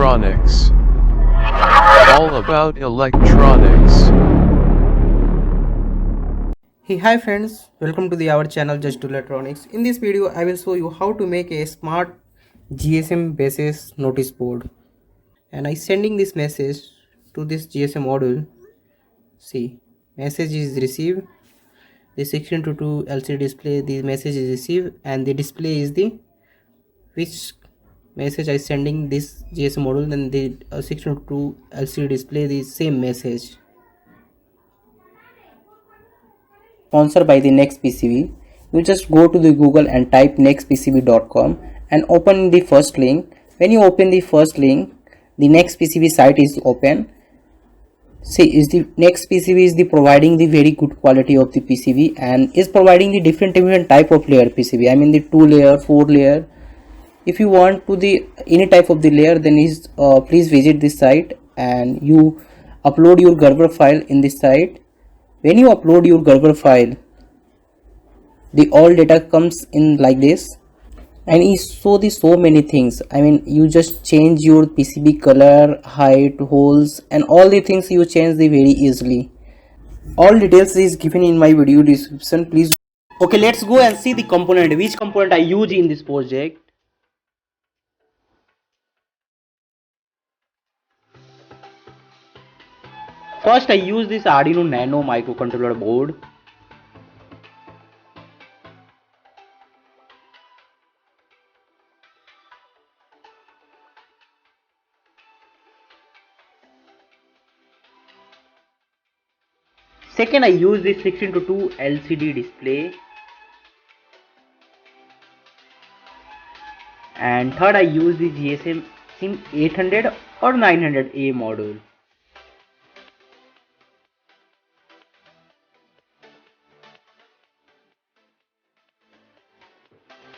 electronics. All about electronics. Hey, hi friends, welcome to our channel Just Do Electronics. In this video I will show you how to make a smart GSM basis notice board, and I sending this message to this GSM module. See, message is received, the 16:2 LCD display, the message is received, and the display is the which message I sending this GSM module, then the 16:2 LCD display the same message. Sponsored by the Next PCB. You just go to the Google and type nextpcb.com and open the first link. When you open the first link, the Next PCB site is open. See, is the Next PCB is the providing the very good quality of the PCB and is providing the different type of layer PCB. I mean the 2 layer, 4 layer. If you want to the any type of the layer, then is please visit this site and you upload your Gerber file in this site. When you upload your Gerber file, the all data comes in like this, and you show the so many things. I mean, you just change your PCB color, height, holes, and all the things you change the very easily. All details is given in my video description, please. Okay, let's go and see the component, which component I use in this project. First I use this Arduino Nano microcontroller board. Second, I use this 16:2 LCD display. And third, I use the GSM SIM 800 or 900A module.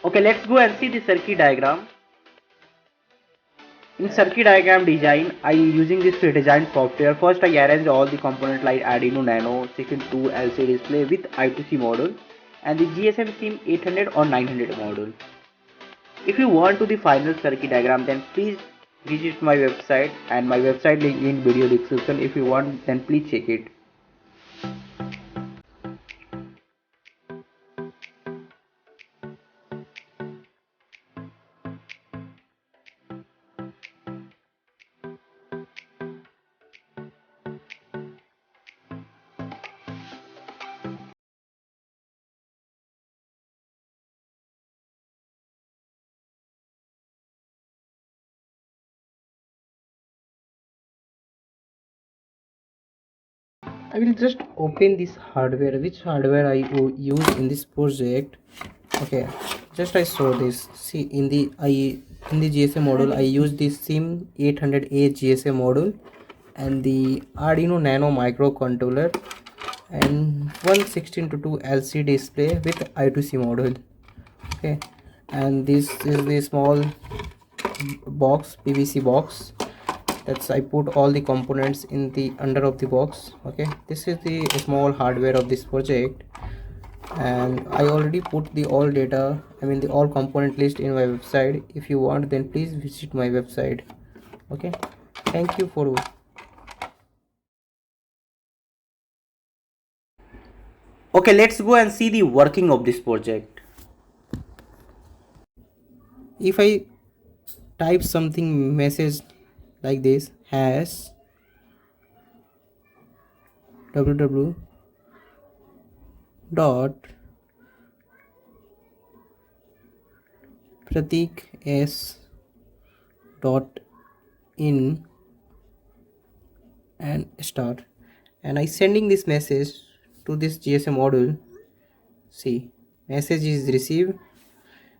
Okay, let's go and see the circuit diagram. In circuit diagram design, I using this pre-designed software. First, I arrange all the components like Arduino Nano 16:2 LCD display with I2C module and the GSM SIM 800 or 900 module. If you want to the final circuit diagram, then please visit my website, and my website link in video description. If you want, then please check it. I will just open this hardware, which hardware I use in this project. Okay, just I saw this. See, in the GSM module I use this SIM 800A GSM module and the Arduino Nano microcontroller and one 16:2 LCD display with I2C module. Okay, and this is the small box, PVC box. That's I put all the components in the under of the box. Okay, this is the small hardware of this project, and I already put the all data, I mean the all component list in my website. If you want, then please visit my website. Okay, thank you for. Okay, let's go and see the working of this project. If I type something message like this, has www dot pratik s dot in and start, and I sending this message to this GSM module. See, message is received,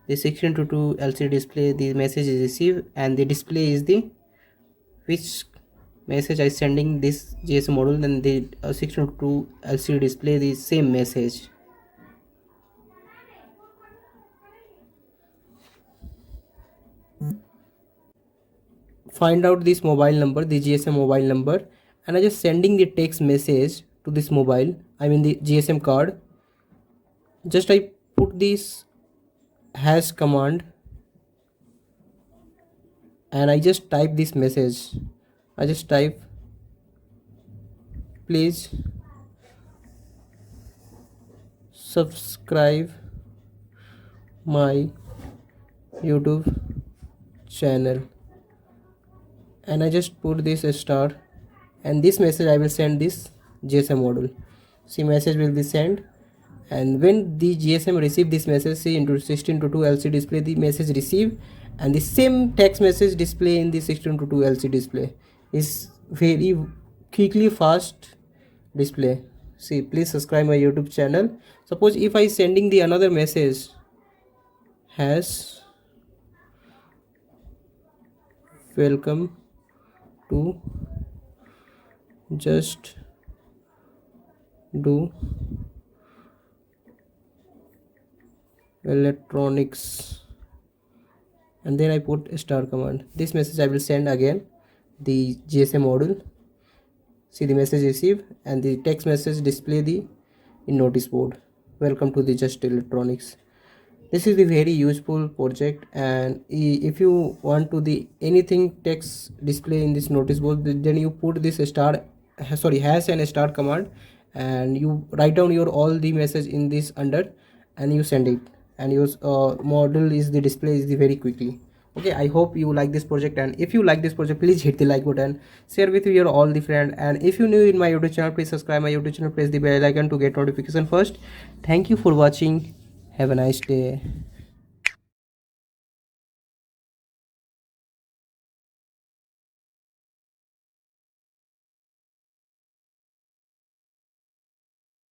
the 16:2 LCD display, the message is received, and the display is the which message I sending this GSM module, then the 16:2 LCD display the same message. Find out this mobile number, the GSM mobile number, and I just sending the text message to this mobile, I mean the GSM card. Just I put this hash command and I just type this message. I just type, please subscribe my YouTube channel, and I just put this star, and this message I will send this GSM module. See, message will be sent, and when the GSM receive this message, see, into 16:2 LCD display the message receive, and the same text message display in the 16:2 LCD display. Is very quickly fast display. See, please subscribe my YouTube channel. Suppose if I sending the another message has welcome to just do electronics, and then I put a star command. This message I will send again the GSM module. See, the message received, and the text message display the in notice board, welcome to the just electronics. This is the very useful project, and if you want to the anything text display in this notice board, then you put this star, sorry, hash and star command, and you write down your all the message in this under, and you send it, and your model is the display is the very quickly. Okay, I hope you like this project, and if you like this project, please hit the like button, share with your all the friend, and if you new in my YouTube channel, please subscribe my YouTube channel, press the bell icon to get notification first. Thank you for watching. Have a nice day.